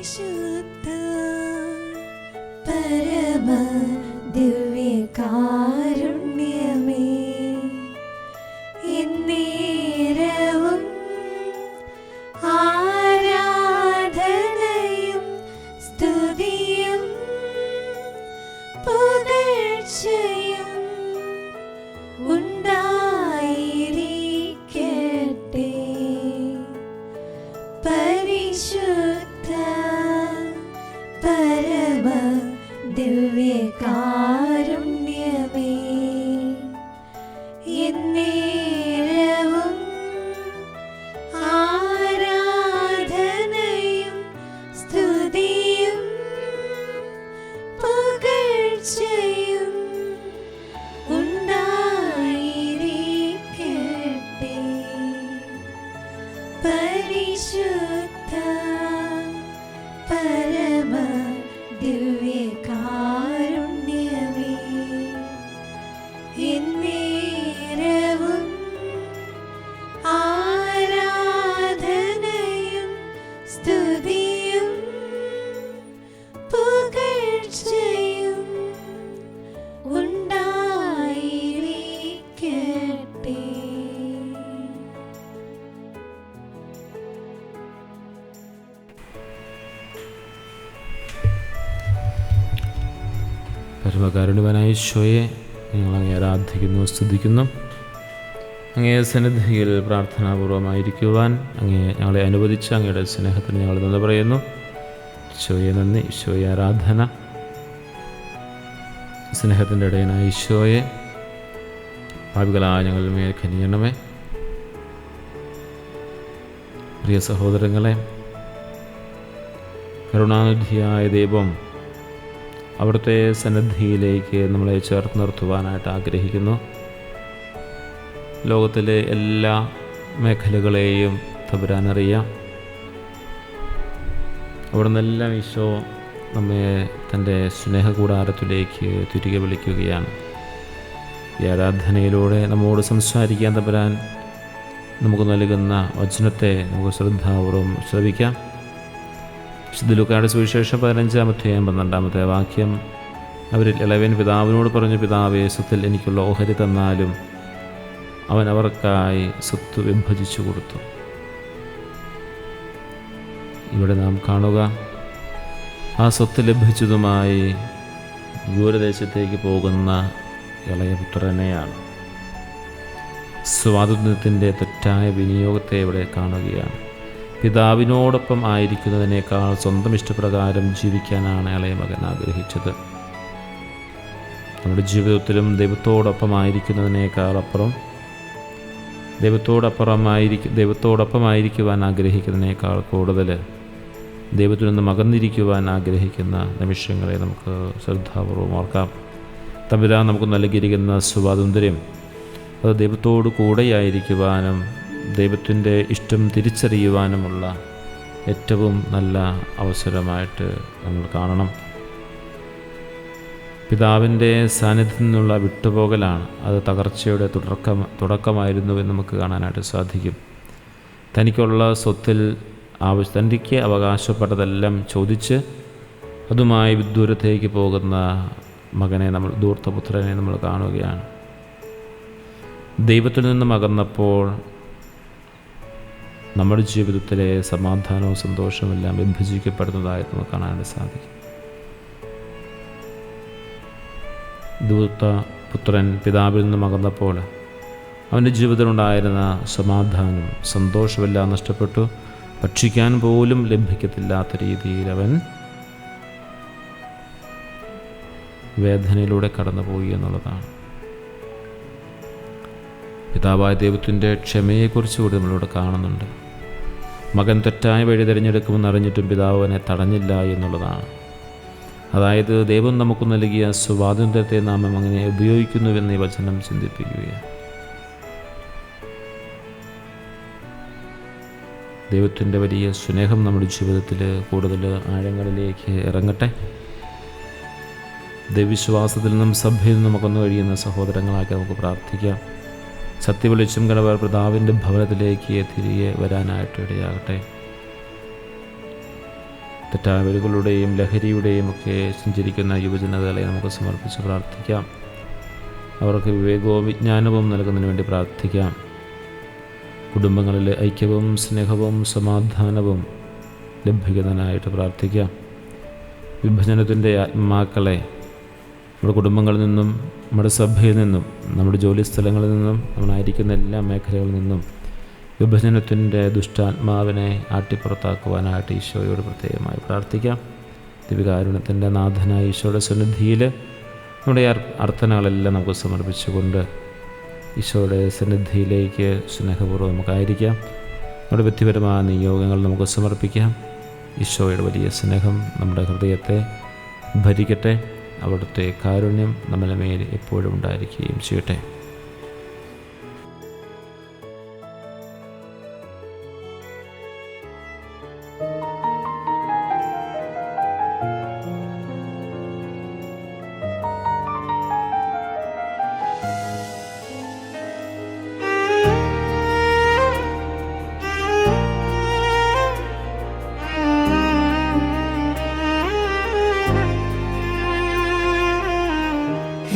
പരിശുദ്ധ പരമ ദിവ്യകാരുണ്യമേ, എന്നേരവും ആരാധനയും സ്തുതിയും പുകഴ്ചയും ഉണ്ടായിരിക്കട്ടെ. പരിശുദ്ധ പരമ ദിവ്യകാരുണ്യമേ, എന്നേരവും ആരാധനയും സ്തുതിയും പുകഴ്ചയും ഉണ്ടായിരിക്കട്ടെ. പരിശുദ്ധ പരമ ദിവ്യകാരുണ്യമേ, എന്നേരവും ആരാധനയും സ്തുതിയും പുകഴ്ചയും ഉണ്ടായിരിക്കട്ടെ. പരമകാരുണ്യവാനായ ഈശോയെ, ഞങ്ങൾ അങ്ങേ ആരാധിക്കുന്നു, സ്തുതിക്കുന്നു. അങ്ങേ സന്നിധിയിൽ പ്രാർത്ഥനാപൂർവമായിരിക്കുവാൻ അങ്ങേ ഞങ്ങളെ അനുവദിച്ച അങ്ങയുടെ സ്നേഹത്തിന് ഞങ്ങൾ നന്ദി പറയുന്നു. ഈശോയെ നന്ദി, ഈശോയെ ആരാധന. സ്നേഹത്തിൻ്റെ ഇടയനായ ഈശോയെ, പാപികളായ ഞങ്ങളുടെ മേൽ കനിയണമേ. പ്രിയ സഹോദരങ്ങളെ, കരുണാനിധിയായ ദൈവം അവിടുത്തെ സന്നിധിയിലേക്ക് നമ്മളെ ചേർത്ത് നിർത്തുവാനായിട്ട് ആഗ്രഹിക്കുന്നു. ലോകത്തിലെ എല്ലാ മേഖലകളെയും തമ്പുരാനറിയാം. അവിടെ നിന്നെല്ലാം ഈശോ നമ്മെ തൻ്റെ സ്നേഹകൂടാരത്തിലേക്ക് തിരികെ വിളിക്കുകയാണ്. ഈ ആരാധനയിലൂടെ നമ്മോട് സംസാരിക്കാൻ തമ്പുരാൻ നമുക്ക് നൽകുന്ന വചനത്തെ നമുക്ക് ശ്രദ്ധാപൂർവം ശ്രവിക്കാം. വിശുദ്ധ ലൂക്കായുടെ സുവിശേഷം 15-12 വാക്യം. അവരിൽ ഇളയവൻ പിതാവിനോട് പറഞ്ഞു, പിതാവേ, സ്വത്തിൽ എനിക്കുള്ള ഓഹരി തന്നാലും. അവൻ അവർക്കായി സ്വത്ത് വിഭജിച്ചു കൊടുത്തു. ഇവിടെ നാം കാണുക, ആ സ്വത്ത് ലഭിച്ചതുമായി ദൂരദേശത്തേക്ക് പോകുന്ന ഇളയ പുത്രനെയാണ്. സ്വാതന്ത്ര്യത്തിൻ്റെ തെറ്റായ വിനിയോഗത്തെ ഇവിടെ കാണുകയാണ്. പിതാവിനോടൊപ്പം ആയിരിക്കുന്നതിനേക്കാൾ സ്വന്തം ഇഷ്ടപ്രകാരം ജീവിക്കാനാണ് ഇളയ മകൻ ആഗ്രഹിച്ചത്. നമ്മുടെ ജീവിതത്തിലും ദൈവത്തോടൊപ്പം അപ്പുറം ദൈവത്തോടൊപ്പമായിരിക്കുവാൻ ആഗ്രഹിക്കുന്നതിനേക്കാൾ കൂടുതൽ ദൈവത്തിൽ നിന്ന് അകന്നിരിക്കുവാൻ ആഗ്രഹിക്കുന്ന നിമിഷങ്ങളെ നമുക്ക് ശ്രദ്ധാപൂർവം ഓർക്കാം. തമ്പുരാൻ നമുക്ക് നൽകിയിരിക്കുന്ന സ്വാതന്ത്ര്യം അത് ദൈവത്തോട് കൂടെയായിരിക്കുവാനും ദൈവത്തിൻ്റെ ഇഷ്ടം തിരിച്ചറിയുവാനുമുള്ള ഏറ്റവും നല്ല അവസരമായിട്ട് നമ്മൾ കാണണം. പിതാവിൻ്റെ സാന്നിധ്യത്തിൽ നിന്നുള്ള വിട്ടുപോകലാണ് അത് തകർച്ചയുടെ തുടക്കമായിരുന്നുവെന്ന് നമുക്ക് കാണാനായിട്ട് സാധിക്കും. തനിക്കുള്ള സ്വത്തിൽ തനിക്ക് അവകാശപ്പെട്ടതെല്ലാം ചോദിച്ച് അതുമായി വിദൂരത്തേക്ക് പോകുന്ന മകനെ ധൂർത്തപുത്രനെ നമ്മൾ കാണുകയാണ്. ദൈവത്തിൽ നിന്നും അകന്നപ്പോൾ നമ്മുടെ ജീവിതത്തിലെ സമാധാനവും സന്തോഷവും എല്ലാം വിഭജിക്കപ്പെടുന്നതായി നമുക്ക് കാണാനായിട്ട് സാധിക്കും. ധൂർത്തപുത്രൻ പിതാവിൽ നിന്നും അകന്നപ്പോൾ അവൻ്റെ ജീവിതത്തിലുണ്ടായിരുന്ന സമാധാനം സന്തോഷമെല്ലാം നഷ്ടപ്പെട്ടു. ഭക്ഷിക്കാൻ പോലും ലഭിക്കത്തില്ലാത്ത രീതിയിൽ അവൻ വേദനയിലൂടെ കടന്നുപോയി എന്നുള്ളതാണ്. പിതാവായ ദൈവത്തിൻ്റെ ക്ഷമയെക്കുറിച്ച് കൂടി നമ്മളിവിടെ കാണുന്നുണ്ട്. മകൻ തെറ്റായ വഴി തിരഞ്ഞെടുക്കുമെന്ന് അറിഞ്ഞിട്ടും പിതാവ് അവനെ തടഞ്ഞില്ല എന്നുള്ളതാണ്. അതായത് ദൈവം നമുക്ക് നൽകിയ സ്വാതന്ത്ര്യത്തെ നാം അങ്ങനെ ഉപയോഗിക്കുന്നുവെന്ന് ഈ വചനം ചിന്തിപ്പിക്കുകയാണ്. ദൈവത്തിൻ്റെ വലിയ സ്നേഹം നമ്മുടെ ജീവിതത്തിൽ കൂടുതൽ ആഴങ്ങളിലേക്ക് ഇറങ്ങട്ടെ. ദൈവവിശ്വാസത്തിൽ നിന്നും സഭയിൽ നിന്നും അകന്നു കഴിയുന്ന സഹോദരങ്ങളാക്കി നമുക്ക് പ്രാർത്ഥിക്കാം. സത്യവെളിച്ചം കണ്ടവർ പിതാവിൻ്റെ ഭവനത്തിലേക്ക് തിരികെ വരാനായിട്ട് ഇടയാകട്ടെ. തെറ്റായ വഴികളുടെയും ലഹരിയുടെയും ഒക്കെ സഞ്ചരിക്കുന്ന യുവജനതകളെ നമുക്ക് സമർപ്പിച്ച് പ്രാർത്ഥിക്കാം. അവർക്ക് വിവേകവും വിജ്ഞാനവും നൽകുന്നതിന് വേണ്ടി പ്രാർത്ഥിക്കാം. കുടുംബങ്ങളിലെ ഐക്യവും സ്നേഹവും സമാധാനവും ലഭിക്കുന്നതിനായിട്ട് പ്രാർത്ഥിക്കാം. വിഭജനത്തിൻ്റെ ആത്മാക്കളെ നമ്മുടെ കുടുംബങ്ങളിൽ നിന്നും നമ്മുടെ സഭയിൽ നിന്നും നമ്മുടെ ജോലി സ്ഥലങ്ങളിൽ നിന്നും നമ്മളായിരിക്കുന്ന എല്ലാ മേഖലകളിൽ നിന്നും വിഭജനത്തിൻ്റെ ദുഷ്ടാത്മാവിനെ ആട്ടിപ്പുറത്താക്കുവാനായിട്ട് ഈശോയോട് പ്രത്യേകമായി പ്രാർത്ഥിക്കാം. ദിവ്യകാരുണ്യത്തിൻ്റെ നാഥനായ ഈശോയുടെ സന്നിധിയിൽ നമ്മുടെ അർത്ഥനകളെല്ലാം നമുക്ക് സമർപ്പിച്ചുകൊണ്ട് ഈശോയുടെ സന്നിധിയിലേക്ക് സ്നേഹപൂർവ്വം നമുക്കായിരിക്കാം. നമ്മുടെ വ്യക്തിപരമായ നിയോഗങ്ങൾ നമുക്ക് സമർപ്പിക്കാം. ഈശോയുടെ വലിയ സ്നേഹം നമ്മുടെ ഹൃദയത്തെ ഭരിക്കട്ടെ. അവിടുത്തെ കാരുണ്യം നമ്മുടെ മേൽ എപ്പോഴും ഉണ്ടായിരിക്കുകയും ചെയ്യട്ടെ.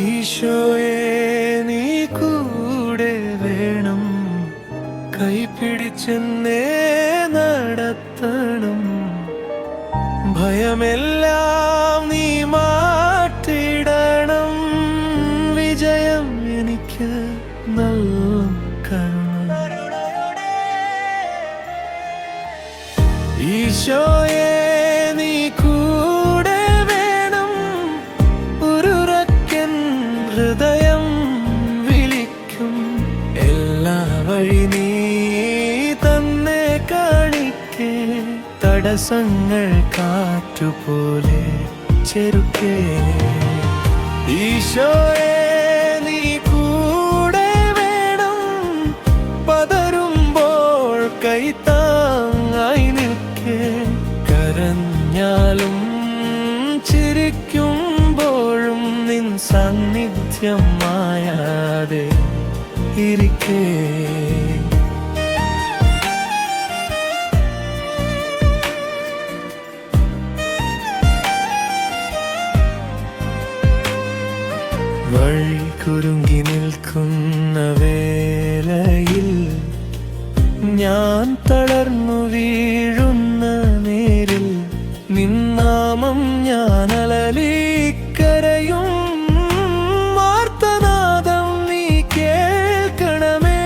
ഈശോയേ നീ കൂടെ വേണം, കൈപിടിച്ചെന്നേ നടത്തണം. ഭയമെല്ലാം നീ മാറ്റിടണം, വിജയം എനിക്ക് നൽകണം. ഈശോയേ നീ കൂടെ വേണം, ഹൃദയം വിളിക്കും. എല്ലാ വഴി നീ തന്നെ കാണിക്കേ, തടസ്സങ്ങൾ കാറ്റുപോലെ ചെറുക്കേ. ഈശോയെ നീ കൂടെ വേണം, പതറുമ്പോൾ കൈത്താങ്ങായി നിൽക്കേ. കരഞ്ഞാലും ചിരിക്കുമ്പോഴും നിൻ സാന്നിധ്യം മായാതെ ഇരിക്കേ. വഴി കുരുങ്ങി നിൽക്കുന്ന വേളയിൽ, ഞാൻ തളർന്നു വീഴുന്ന നേരിൽ, നിന്നാമം ഞാൻ അലലിക്കരയും. വാർത്തനാദം നീ കേൾക്കണമേ,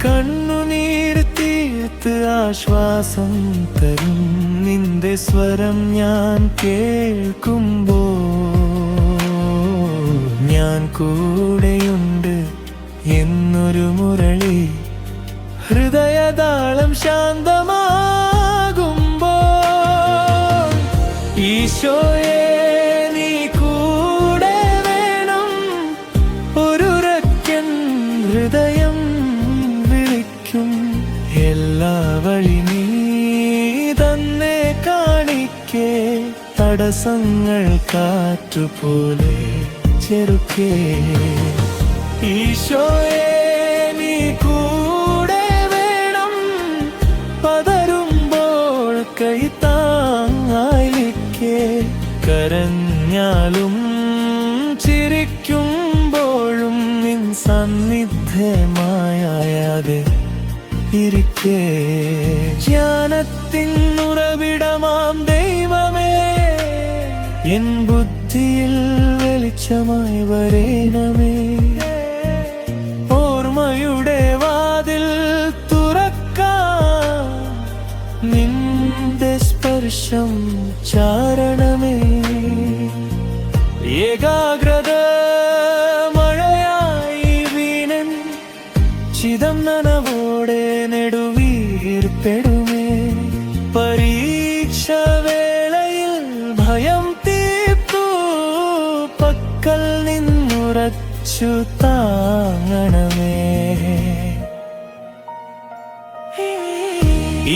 കണ്ണുനീർ തീർത്ത് ആശ്വാസം തരും നിന്റെ സ്വരം ഞാൻ കേൾക്കുമ്പോൾ. ഞാൻ കൂടെയുണ്ട് എന്നൊരു മുരളി, ഹൃദയതാളം ശാന്തമാകുമ്പോൾ. ഈശോയെ നീ കൂടെ വേണം, ഒരുരക്കൻ ഹൃദയം വിളിക്കും. എല്ലാ വഴി നീ തന്നെ കാണിക്കേ, തടസ്സങ്ങൾ കാറ്റുപോലെ ചെറുക്കേ. ഈശോയെ നീ കൂടെ വേണം, പതറുമ്പോൾ കൈത്താങ്ങായി നിൽക്കേ. കരഞ്ഞാലും ചിരിക്കുമ്പോഴും നിൻ സാന്നിധ്യമായാതെ ഇരിക്കേ. ജ്ഞാനത്തിൻ ഉറവിടമാം ദൈവമേ, എൻ ബുദ്ധിയിൽ വെളിച്ചമായി വരേണമേ. ഓർമ്മയുടെ വാതിൽ തുറക്കാൻ നിന്റെ സ്പർശം ചാരണമേ. ഏകാഗ്രത മഴയായി വീണൻ ചിതം നനവോടെ നെടുവീർപ്പെടുമേ. പരീക്ഷ വേളയിൽ ഭയം തീർത്തു പക്കൽ നിന്നുറച്ചു താങ്ങണമേ.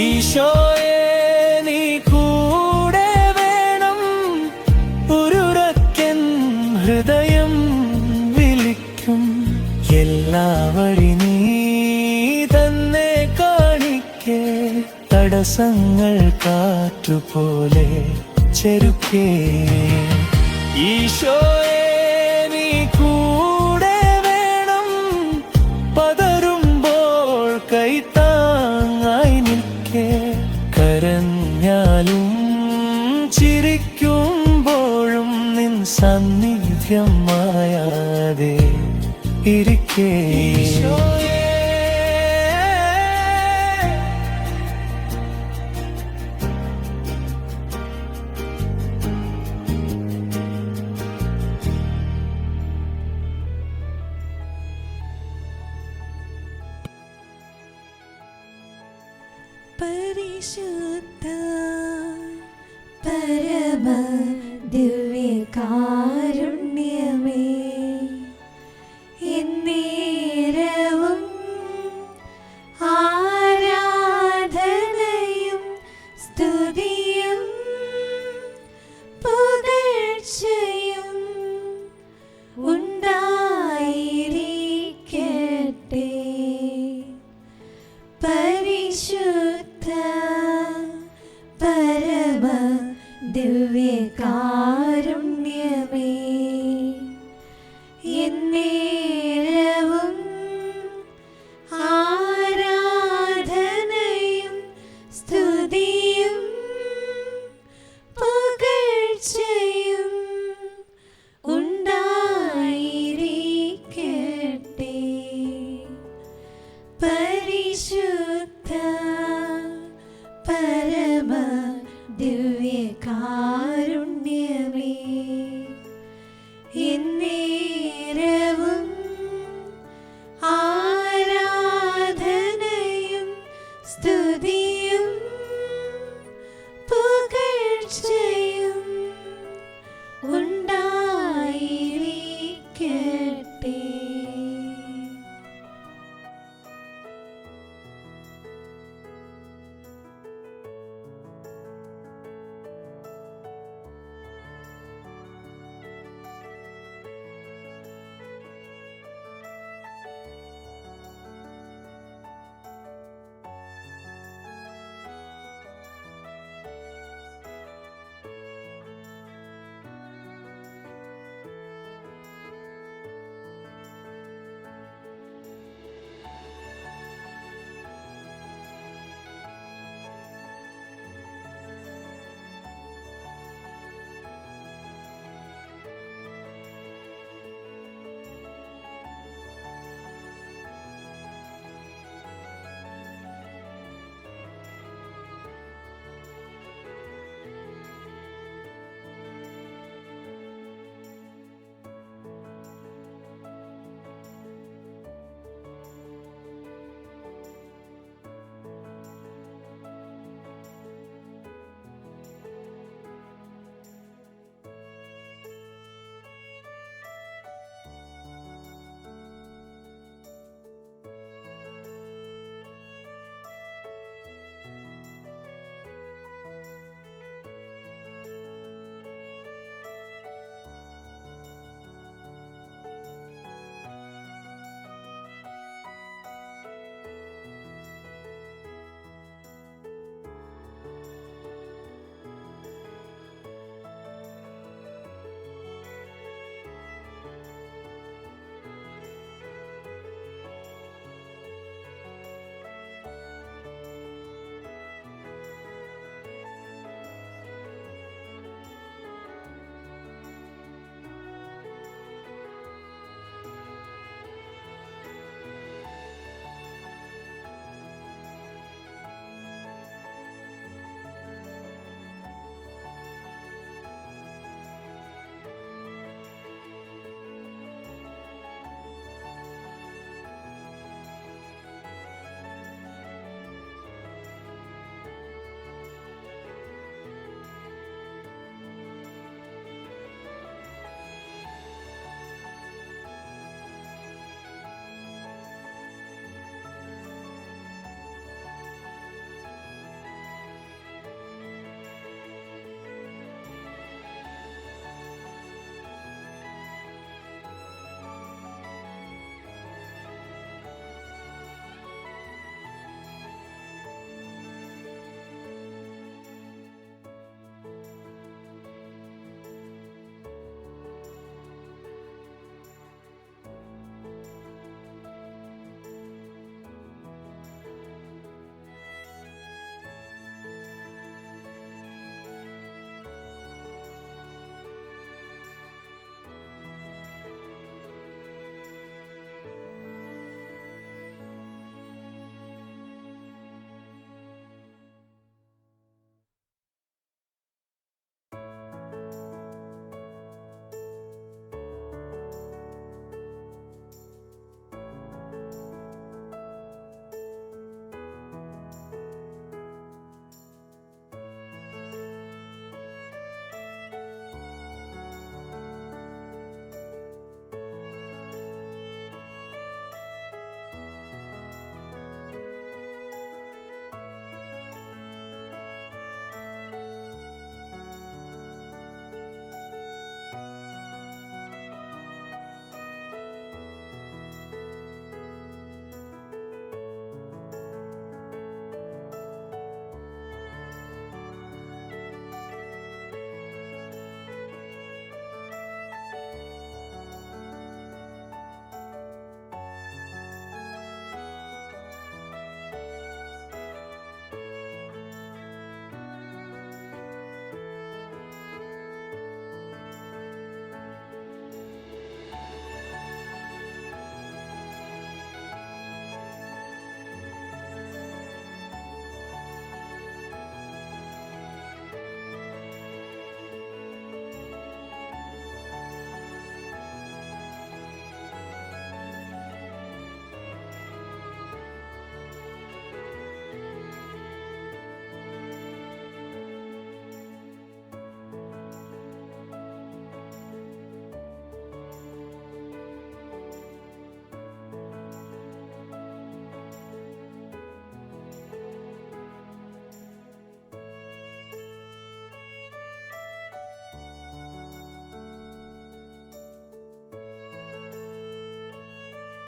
ഈശോയെ നീ കൂടെ വേണം, ഒരുരക്കൻ ഹൃദയം വിളിക്കും. എല്ലാ വഴി നീ തന്നെ കാണിക്കേ, തടസ്സം ദിവസങ്ങൾ കാറ്റുപോലെ ചെറുക്കേ ഈശോയെ നീ കൂടെ വേണം പതറുമ്പോൾ കൈത്താങ്ങായി നിൽക്കേ കരഞ്ഞാലും ചിരിക്കുമ്പോഴും നിൻ സാന്നിധ്യം മായാതെ ഇരിക്കേ ഈശോയെ പരിശുദ്ധ പരമ ദിവ്യകാരുണ്യമേ എന്നേരവും ആരാധനയും സ്തുതിയും പുകഴ്ചയും ഉണ്ടായിരിക്കട്ടെ പരിശുദ്ധ പരമ ദിവ്യകാരുണ്യമേ എന്നേരവും ആരാധനയും സ്തുതിയും പുകഴ്ചയും ഉണ്ടായിരിക്കട്ടെ പരിശുദ്ധ പരമ ദിവ്യകാരുണ്യമേ എന്നേരവും ആരാധനയും സ്തുതിയും പുകഴ്ചയും